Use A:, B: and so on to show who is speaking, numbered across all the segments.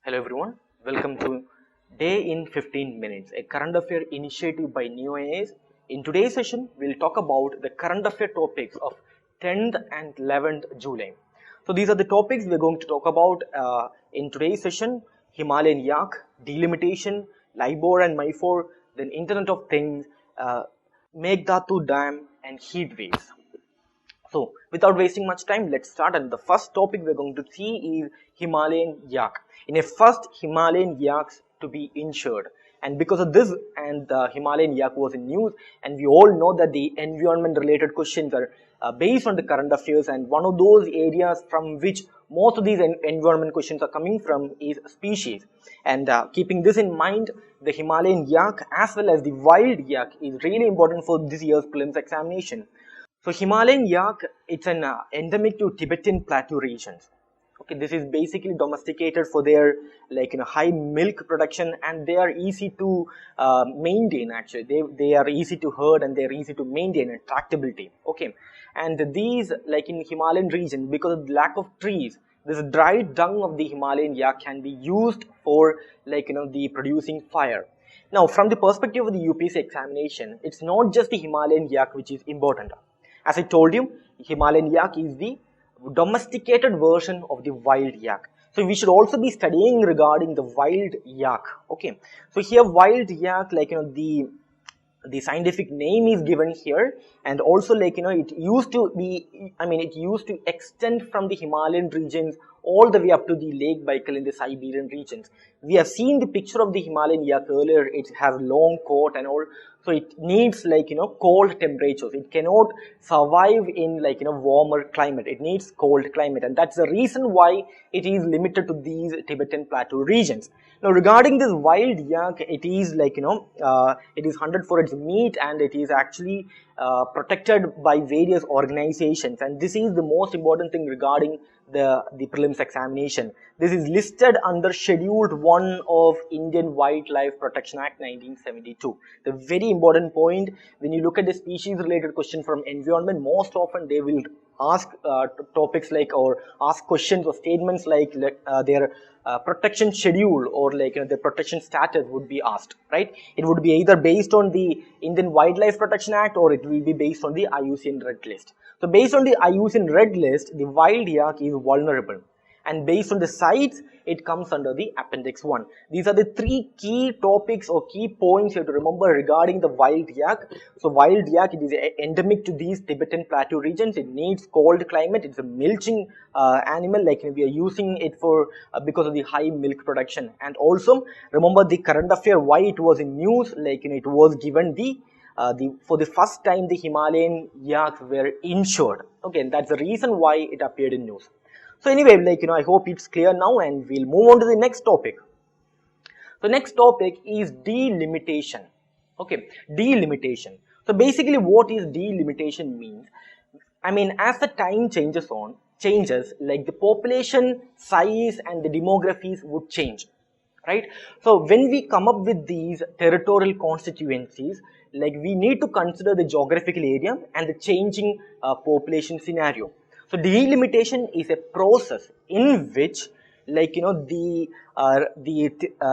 A: Hello everyone, welcome to Day in 15 Minutes, a current affair initiative by New IAS. In today's session, we'll talk about the current affair topics of 10th and 11th July. So these are the topics we're going to talk about in today's session: Himalayan Yak, Delimitation, Libor and Myfor, then Internet of Things, Meghdatu Dam and heat waves. So without wasting much time, let's start. And the first topic we're going to see is Himalayan yak. In a first Himalayan yaks to be insured, and because of this, and the Himalayan yak was in news, and we all know that the environment related questions are based on the current affairs, and one of those areas from which most of these environment questions are coming from is species. And keeping this in mind, the Himalayan yak as well as the wild yak is really important for this year's prelims examination. So Himalayan yak, it's an endemic to Tibetan plateau regions. Okay, this is basically domesticated for their high milk production, and they are easy to maintain. Actually, they are easy to herd and they are easy to maintain and tractability. Okay, and these in Himalayan region, because of the lack of trees, this dried dung of the Himalayan yak can be used for the producing fire. Now, from the perspective of the UPSC examination, it's not just the Himalayan yak which is important. As I told you, Himalayan yak is the domesticated version of the wild yak. So we should also be studying regarding the wild yak. Okay. So here wild yak, the scientific name is given here, and also it used to be, it used to extend from the Himalayan regions all the way up to the Lake Baikal in the Siberian regions. We have seen the picture of the Himalayan yak earlier. It has long coat and all, so it needs cold temperatures. It cannot survive in warmer climate. It needs cold climate, and that's the reason why it is limited to these Tibetan plateau regions. Now regarding this wild yak, it is it is hunted for its meat, and it is actually protected by various organizations, and this is the most important thing regarding the prelims examination. This is listed under Scheduled 1 of Indian Wildlife Protection Act 1972. The very important point, when you look at the species related question from environment, most often they will ask topics or ask questions or statements their protection schedule or their protection status would be asked, right? It would be either based on the Indian Wildlife Protection Act or it will be based on the IUCN Red List. So based on the IUCN Red List, the wild yak is vulnerable, and based on the sites, it comes under the Appendix 1. These are the three key topics or key points you have to remember regarding the wild yak. So wild yak, it is endemic to these Tibetan plateau regions. It needs cold climate. It's a milching animal, we are using it for because of the high milk production. And also remember the current affair, why it was in news, it was given for the first time the Himalayan yaks were insured. Okay, and that's the reason why it appeared in news. So anyway, I hope it's clear now, and we'll move on to the next topic. The next topic is delimitation. Okay, delimitation. So basically what is delimitation means? As the time changes, the population size and the demographies would change, right? So when we come up with these territorial constituencies, we need to consider the geographical area and the changing population scenario. So delimitation is a process in which the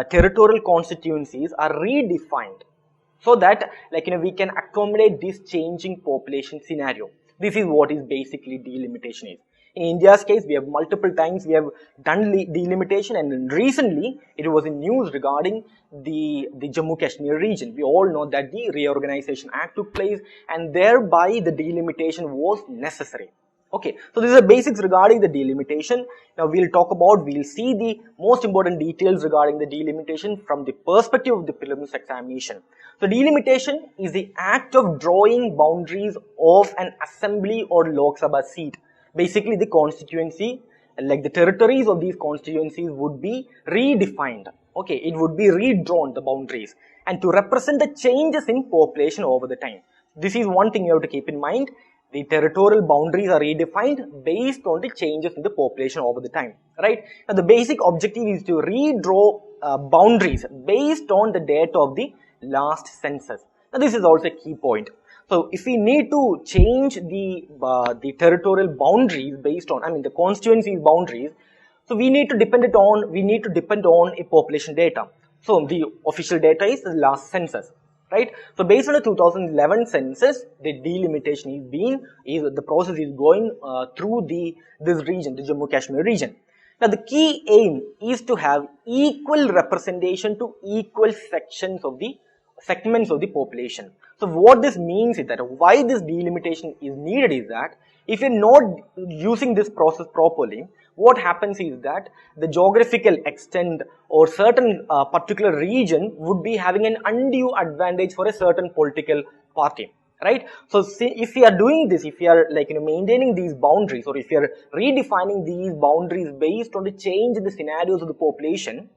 A: territorial constituencies are redefined so that we can accommodate this changing population scenario. This is what is basically delimitation is. In India's case, we have multiple times we have done delimitation, and recently it was in news regarding the Jammu Kashmir region. We all know that the Reorganization Act took place, and thereby the delimitation was necessary. Okay, so these are basics regarding the delimitation. Now we'll see the most important details regarding the delimitation from the perspective of the prelims examination. So delimitation is the act of drawing boundaries of an assembly or Lok Sabha seat. Basically the constituency, the territories of these constituencies would be redefined. Okay, it would be redrawn, the boundaries, and to represent the changes in population over the time. This is one thing you have to keep in mind. The territorial boundaries are redefined based on the changes in the population over the time, right? Now the basic objective is to redraw boundaries based on the date of the last census. Now this is also a key point. So if we need to change the territorial boundaries based on, the constituency boundaries, So we need to depend on a population data. So the official data is the last census, right? So based on the 2011 census, the delimitation the process is going through this region, the Jammu Kashmir region. Now the key aim is to have equal representation to equal segments of the population. So what this means is that why this delimitation is needed is that if you're not using this process properly, what happens is that the geographical extent or certain particular region would be having an undue advantage for a certain political party, right? So if we are doing this, if we are maintaining these boundaries, or if we are redefining these boundaries based on the change in the scenarios of the population,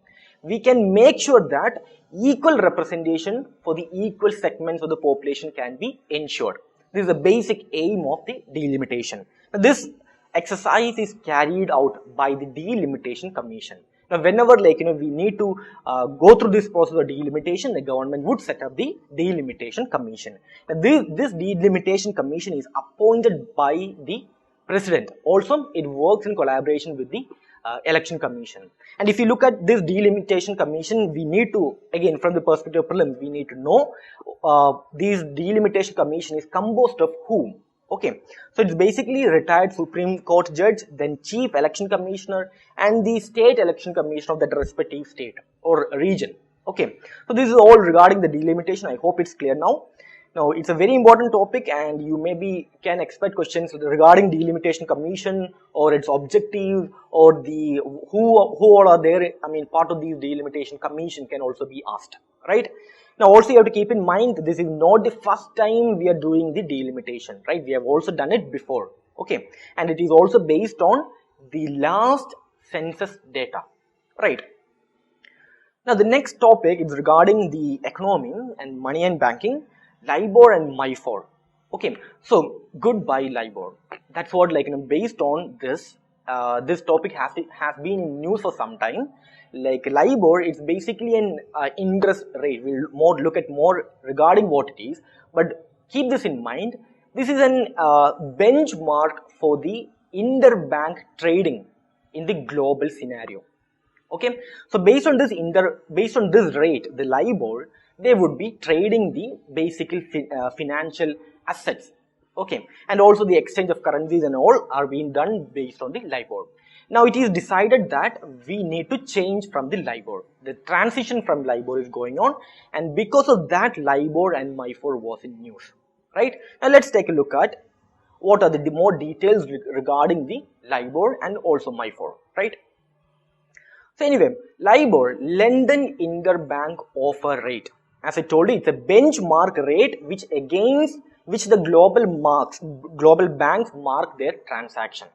A: we can make sure that equal representation for the equal segments of the population can be ensured. This is the basic aim of the delimitation. Now, this exercise is carried out by the Delimitation Commission. Now, whenever we need to go through this process of delimitation, the government would set up the Delimitation Commission. Now, this Delimitation Commission is appointed by the President. Also, it works in collaboration with the Election Commission. And if you look at this Delimitation Commission, we need to, again from the perspective of prelims, we need to know this Delimitation Commission is composed of whom? Okay, so it's basically retired Supreme Court judge, then Chief Election Commissioner, and the State Election Commissioner of that respective state or region. Okay, so this is all regarding the delimitation. I hope it's clear now. Now, it's a very important topic, and you maybe can expect questions regarding Delimitation Commission or its objectives, or the who all are there. I mean, part of these Delimitation Commission can also be asked, right? Now, also you have to keep in mind that this is not the first time we are doing the delimitation, right? We have also done it before, okay? And it is also based on the last census data, right? Now, the next topic is regarding the economy and money and banking, Libor and MIFOR. Okay, so goodbye Libor. That's what based on this, this topic has been in news for some time. Like Libor, it's basically an interest rate. We'll look at more regarding what it is, but keep this in mind. This is an benchmark for the interbank trading in the global scenario. Okay, so based on this rate, the Libor, they would be trading the basically financial assets. Okay, and also the exchange of currencies and all are being done based on the Libor. Now it is decided that we need to change from the Libor. The transition from Libor is going on, and because of that, Libor and MIFOR was in news, right? Now let's take a look at what are the more details regarding the Libor and also MIFOR, right? So anyway, Libor, London Interbank Offer Rate. As I told you, it's a benchmark rate which the global banks mark their transaction,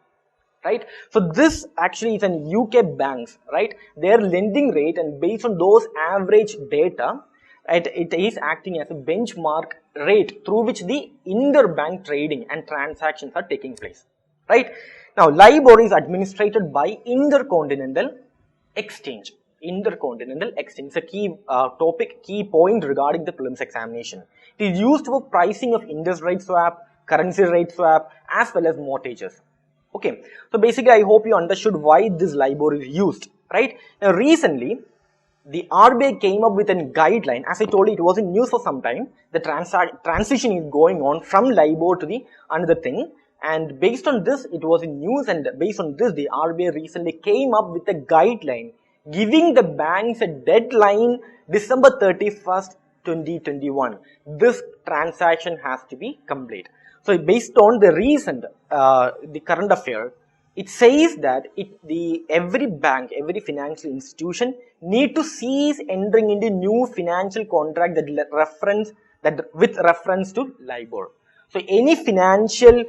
A: right? So this actually is an UK banks, right? Their lending rate, and based on those average data, right, it is acting as a benchmark rate through which the interbank trading and transactions are taking place, right? Now, Libor is administered by Intercontinental Exchange. Intercontinental Exchange is a key key point regarding the prelims examination. It is used for pricing of interest rate swap, currency rate swap, as well as mortgages. Okay, so basically I hope you understood why this Libor is used, right? Now recently, the RBI came up with a guideline. As I told you, it was in news for some time. The transition is going on from Libor to the another thing. And based on this, it was in news, and based on this, the RBI recently came up with a guideline giving the banks a deadline December 31st, 2021. This transaction has to be complete. So based on the recent, the current affair, it says that every bank, every financial institution need to cease entering into new financial contract with reference to Libor. So any financial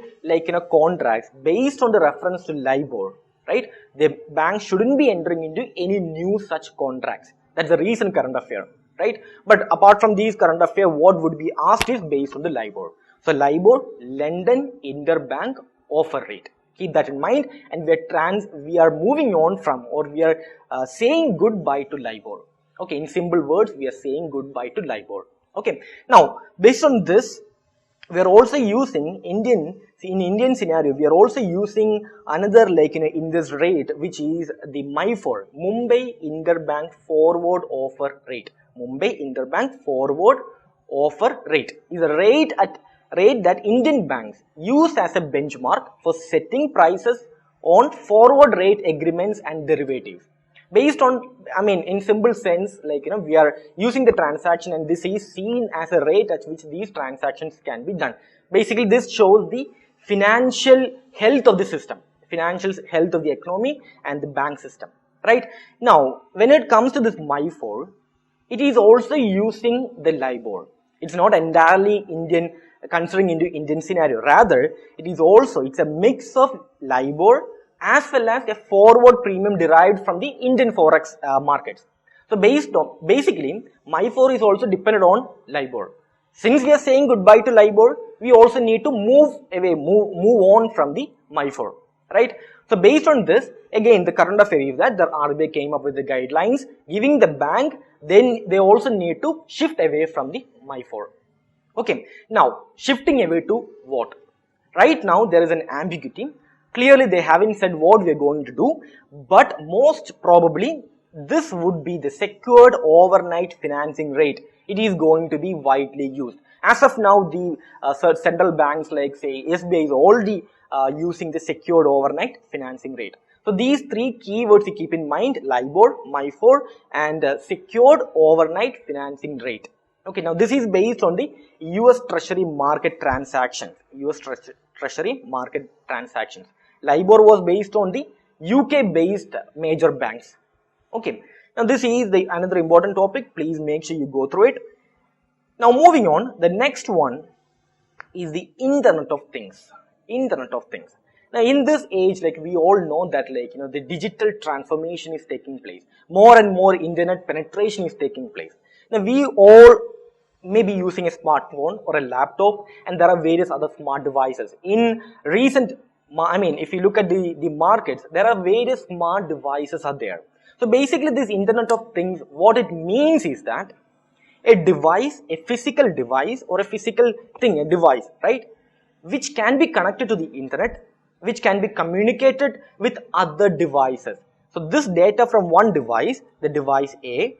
A: contracts based on the reference to Libor, right? The bank shouldn't be entering into any new such contracts. That's the recent current affair, right? But apart from these current affair, what would be asked is based on the Libor. So Libor, London Interbank Offer Rate. Keep that in mind, and we are moving on from, or we are saying goodbye to Libor. Okay, in simple words, we are saying goodbye to Libor. Okay, now based on this, we are also using in Indian scenario, we are also using another in this rate, which is the MIFOR, Mumbai Interbank Forward Offer Rate. Mumbai Interbank Forward Offer Rate is a rate that Indian banks use as a benchmark for setting prices on forward rate agreements and derivatives. Based on, in simple sense, we are using the transaction, and this is seen as a rate at which these transactions can be done. Basically, this shows the financial health of the system, financial health of the economy and the bank system, right? Now, when it comes to this MIFOR, it is also using the Libor. It's not entirely Indian, considering into Indian scenario. Rather, it's a mix of Libor as well as a forward premium derived from the Indian forex markets. So basically, MIFOR is also dependent on Libor. Since we are saying goodbye to Libor, we also need to move on from the MIFOR, right? So based on this, again, the current affair is that the RBI came up with the guidelines giving the bank, then they also need to shift away from the MIFOR. Okay, now shifting away to what? Right now there is an ambiguity. Clearly they haven't said what we are going to do, but most probably this would be the secured overnight financing rate. It is going to be widely used. As of now, the central banks like say SBI is already using the secured overnight financing rate. So these three keywords you keep in mind: Libor, MIFOR and secured overnight financing rate. Okay, now this is based on the US Treasury market transactions. US Treasury market transactions. Libor was based on the UK based major banks. Okay, now this is another important topic. Please make sure you go through it. Now moving on, the next one is the Internet of Things. Internet of Things. Now in this age, we all know that the digital transformation is taking place. More and more internet penetration is taking place. Now we all may be using a smartphone or a laptop, and there are various other smart devices. In recent, if you look at the markets, there are various smart devices are there. So basically this Internet of Things, what it means is that a device, a physical device or a physical thing, a device, right, which can be connected to the internet, which can be communicated with other devices. So this data from one device, the device A,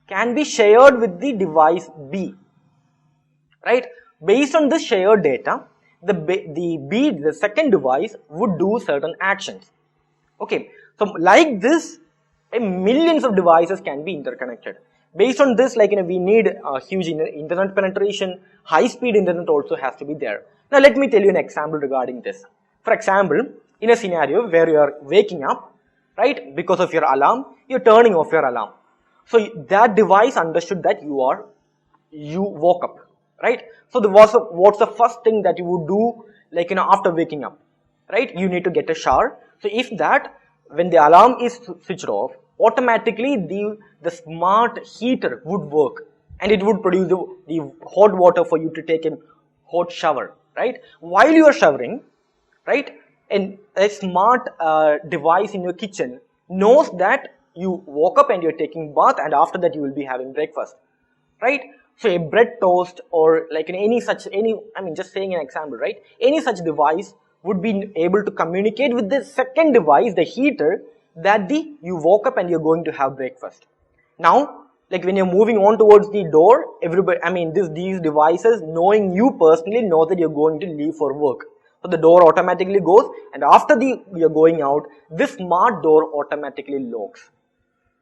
A: can be shared with the device B, right? Based on this shared data, the second device would do certain actions. Okay, so like this, millions of devices can be interconnected. Based on this, we need a huge internet penetration. High speed internet also has to be there. Now let me tell you an example regarding this. For example, in a scenario where you are waking up, right, because of your alarm, you're turning off your alarm. So that device understood that you woke up, right? So what's the first thing that you would do, after waking up, right? You need to get a shower. So if when the alarm is switched off, automatically the smart heater would work, and it would produce the hot water for you to take a hot shower, right? While you are showering, right, and a smart device in your kitchen knows that you woke up and you're taking bath, and after that you will be having breakfast, right? So a bread toast or just saying an example, right? Any such device would be able to communicate with the second device, the heater, that you woke up and you're going to have breakfast. Now, when you're moving on towards the door, everybody, these devices, knowing you personally, know that you're going to leave for work. So the door automatically goes, and after you're going out, this smart door automatically locks.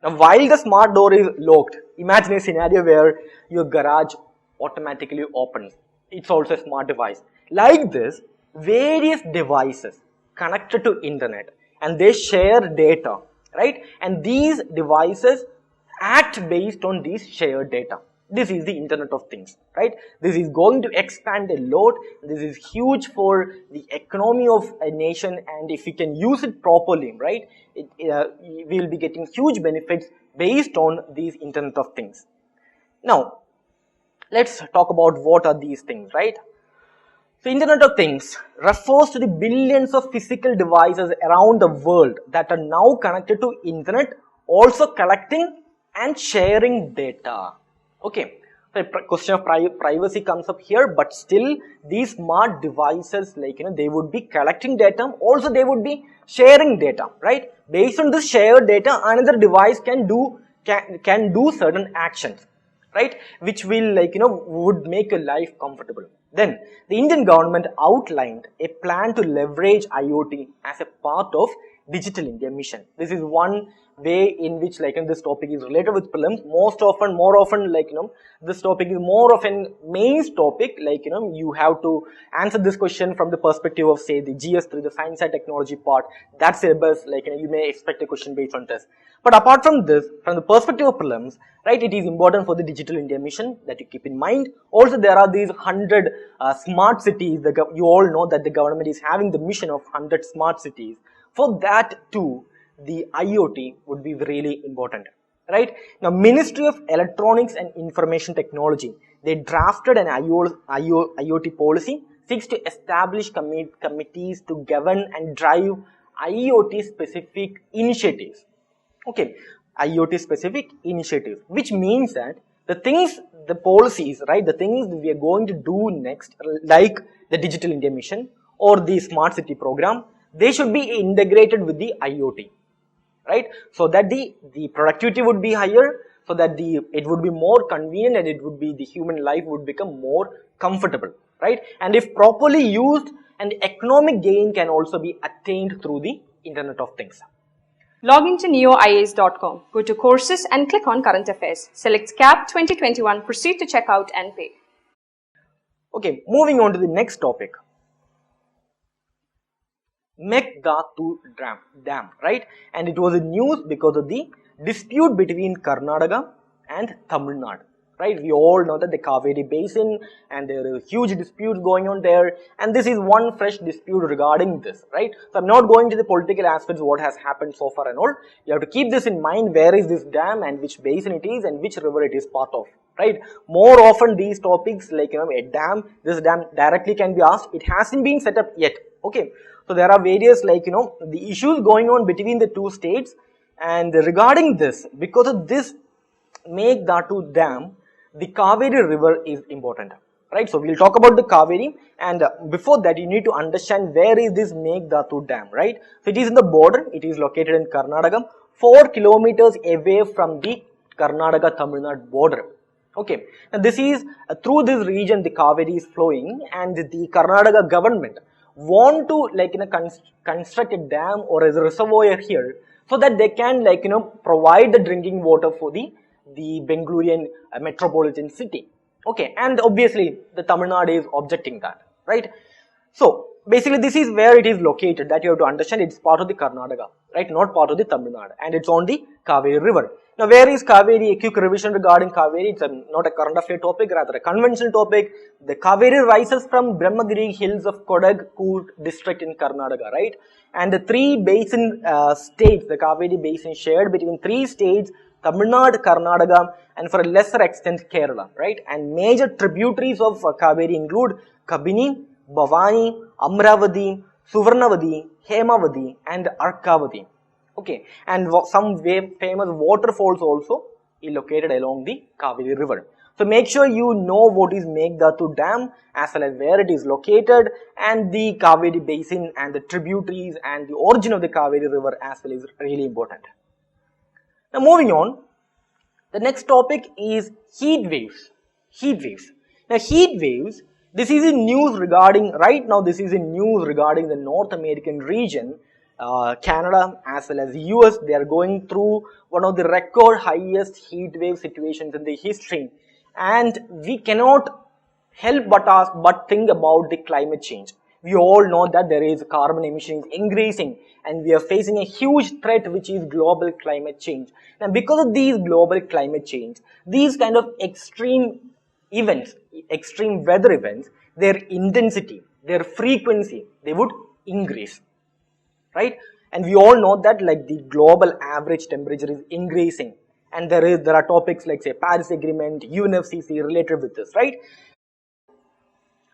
A: Now, while the smart door is locked, imagine a scenario where your garage automatically opens. It's also a smart device. Like this, various devices connected to internet, and they share data, right? And these devices act based on these shared data. This is the Internet of Things, right? This is going to expand a lot. This is huge for the economy of a nation, and if we can use it properly, right, we will be getting huge benefits based on these Internet of Things. Now, let's talk about what are these things, right? So, Internet of Things refers to the billions of physical devices around the world that are now connected to internet, also collecting and sharing data. Okay, So a question of privacy comes up here, but still these smart devices, like, they would be collecting data, also they would be sharing data, right? Based on this shared data, another device can do certain actions, right? Which will, like, would make a life comfortable. Then the Indian government outlined a plan to leverage IoT as a part of Digital India mission. This is one way in which, like, this topic is related with prelims. More often, like, this topic is more of an mains topic. Like, you have to answer this question from the perspective of, say, the GS3, the science and technology part. That syllabus, like, you may expect a question based on this. But apart from this, from the perspective of prelims, right, it is important for the Digital India mission that you keep in mind. Also, there are these 100 smart cities. You all know that the government is having the mission of 100 smart cities. For that too, the IoT would be really important, right? Now, Ministry of Electronics and Information Technology, they drafted an IoT policy, seeks to establish committees to govern and drive IoT specific initiatives. Okay, IoT specific initiatives, which means that the policies, right, the things that we are going to do next, like the Digital India mission or the Smart City program, they should be integrated with the IoT, right? So that the productivity would be higher, so that it would be more convenient, and the human life would become more comfortable, right? And if properly used, an economic gain can also be attained through the Internet of Things.
B: Log into neoias.com, go to courses and click on current affairs. Select CAP 2021, proceed to checkout and pay.
A: Okay, moving on to the next topic. Meghdatu Dam, right? And it was in news because of the dispute between Karnataka and Tamil Nadu, right? We all know that the Kaveri Basin, and there is huge disputes going on there, and this is one fresh dispute regarding this, right? So I'm not going to the political aspects, what has happened so far and all. You have to keep this in mind, where is this dam and which basin it is and which river it is part of, right? More often these topics, like, this dam directly can be asked. It hasn't been set up yet, okay? So there are various, like, the issues going on between the two states, and regarding this, because of this Meghdatu Dam, the Kaveri river is important, right? So we'll talk about the Kaveri, and before that you need to understand where is this Meghdatu Dam, right? So it is in the border, it is located in Karnataka, 4 kilometers away from the Karnataka-Tamil Nadu border. Okay, now this is, through this region the Kaveri is flowing, and the Karnataka government want to, like, construct a dam or a reservoir here, so that they can, like, provide the drinking water for the Bengalorean metropolitan city. Okay, and obviously the Tamil Nadu is objecting that, right? So basically this is where it is located, that you have to understand. It's part of the Karnataka, right? Not part of the Tamil Nadu, and it's on the Kaveri river. Now, where is Kaveri? A quick revision regarding Kaveri. It's not a current affair topic, rather a conventional topic. The Kaveri rises from Brahmagiri hills of Kodagkur district in Karnataka, right? And the three basin states, the Kaveri basin shared between three states, Tamil Nadu, Karnataka, and for a lesser extent Kerala, right? And major tributaries of Kaveri include Kabini, Bhavani, Amravati, Suvarnavati, Hemavati, and Arkavati. Okay, and some famous waterfalls also is located along the Kaveri river. So make sure you know what is Meghdatu Dam, as well as where it is located, and the Kaveri basin and the tributaries and the origin of the Kaveri river as well is really important. Now moving on, the next topic is heat waves. Heat waves. Now heat waves, this is in news regarding, right now this is in news regarding the North American region. Canada as well as US, they are going through one of the record highest heat wave situations in the history, and we cannot help but think about the climate change. We all know that there is carbon emissions increasing, and we are facing a huge threat, which is global climate change. Now because of these global climate change, these kind of extreme events, extreme weather events, their intensity, their frequency, they would increase, right? And we all know that, like, the global average temperature is increasing, and there are topics like, say, Paris Agreement, UNFCCC related with this, right?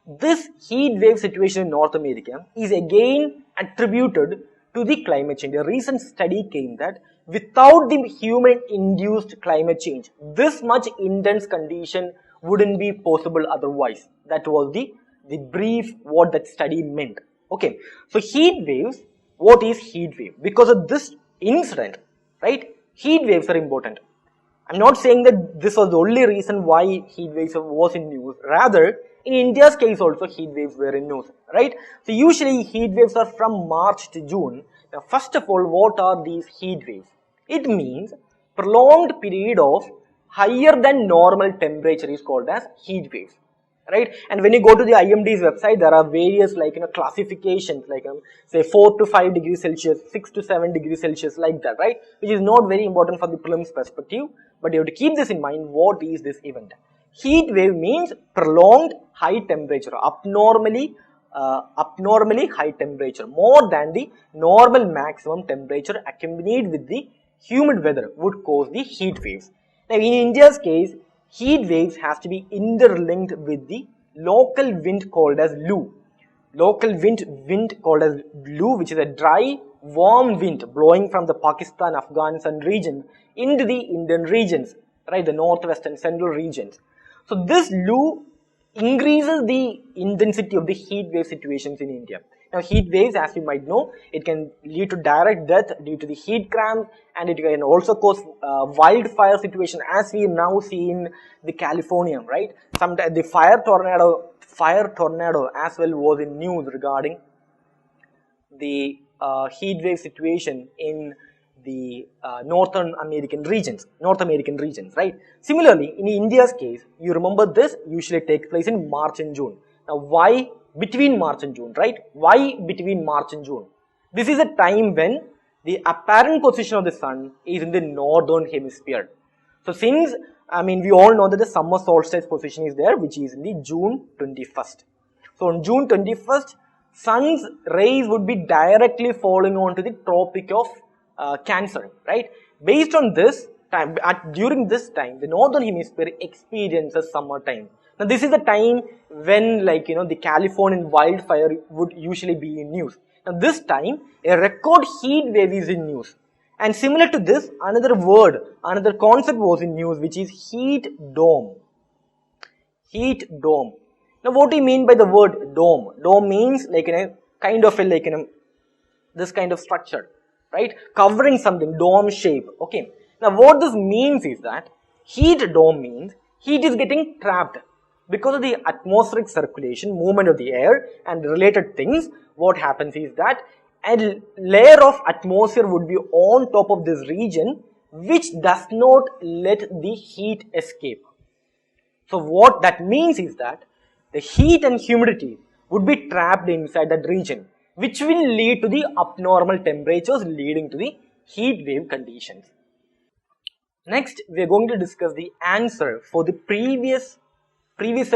A: This heat wave situation in North America is again attributed to the climate change. A recent study came that without the human induced climate change, this much intense condition wouldn't be possible otherwise. That was the brief what that study meant. Okay, so heat waves, what is heat wave? Because of this incident, right, heat waves are important. I'm not saying that this was the only reason why heat waves was in news. Rather, in India's case also heat waves were in news, right? So usually heat waves are from March to June. Now first of all, what are these heat waves? It means prolonged period of higher than normal temperature is called as heat waves, right? And when you go to the IMD's website, there are various classifications say 4 to 5 degrees Celsius, 6 to 7 degrees Celsius, like that, right? Which is not very important for the prelims perspective, but you have to keep this in mind. What is this event? Heat wave means prolonged high temperature, abnormally high temperature, more than the normal maximum temperature accompanied with the humid weather would cause the heat waves. Now in India's case, heat waves has to be interlinked with the local wind called as Lu. Local wind called as Lu, which is a dry, warm wind blowing from the Pakistan, Afghanistan region into the Indian regions, right, the northwest and central regions. So this Lu increases the intensity of the heat wave situations in India. Now heat waves, as you might know, it can lead to direct death due to the heat cramps, and it can also cause wildfire situation, as we now see in the California, right? Sometimes the fire tornado as well was in news regarding the heat wave situation in the North American regions, right? Similarly, in India's case, you remember this usually takes place in March and June. Now, why between March and June, right? Why between March and June? This is a time when the apparent position of the sun is in the northern hemisphere. So since, we all know that the summer solstice position is there, which is in the June 21st. So on June 21st, sun's rays would be directly falling onto the Tropic of Cancer, right? Based on this time, during this time, the northern hemisphere experiences summertime. Now this is the time when the Californian wildfire would usually be in news. Now this time, a record heat wave is in news. And similar to this, another concept was in news, which is heat dome. Heat dome. Now what do you mean by the word dome? Dome means this kind of structure, right? Covering something, dome shape. Okay. Now what this means is that heat dome means heat is getting trapped. Because of the atmospheric circulation, movement of the air and related things, what happens is that a layer of atmosphere would be on top of this region, which does not let the heat escape. So what that means is that the heat and humidity would be trapped inside that region, which will lead to the abnormal temperatures, leading to the heat wave conditions. Next, we are going to discuss the answer for the previous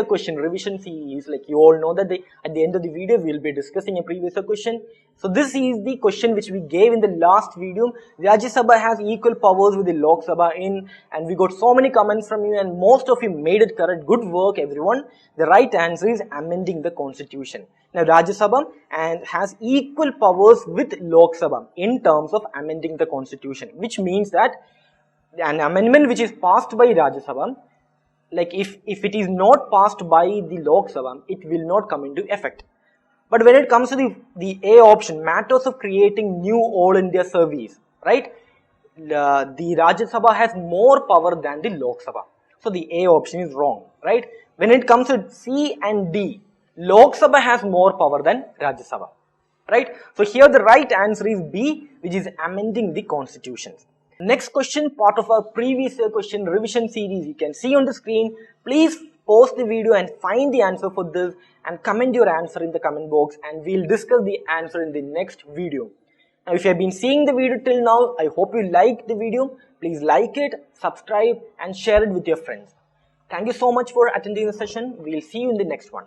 A: question revision series. Like you all know that at the end of the video we will be discussing a previous question. So this is the question which we gave in the last video. Rajya Sabha has equal powers with the Lok Sabha and we got so many comments from you, and most of you made it correct. Good work everyone. The right answer is amending the constitution. Now Rajya Sabha has equal powers with Lok Sabha in terms of amending the constitution, which means that an amendment which is passed by Rajya Sabha, like if it is not passed by the Lok Sabha, it will not come into effect. But when it comes to the A option, matters of creating new All India service, right? The Rajya Sabha has more power than the Lok Sabha. So the A option is wrong, right? When it comes to C and D, Lok Sabha has more power than Rajya Sabha, right? So here the right answer is B, which is amending the constitutions. Next question, part of our previous question revision series, you can see on the screen. Please pause the video and find the answer for this and comment your answer in the comment box, and we'll discuss the answer in the next video. Now if you have been seeing the video till now, I hope you liked the video. Please like it, subscribe and share it with your friends. Thank you so much for attending the session. We'll see you in the next one.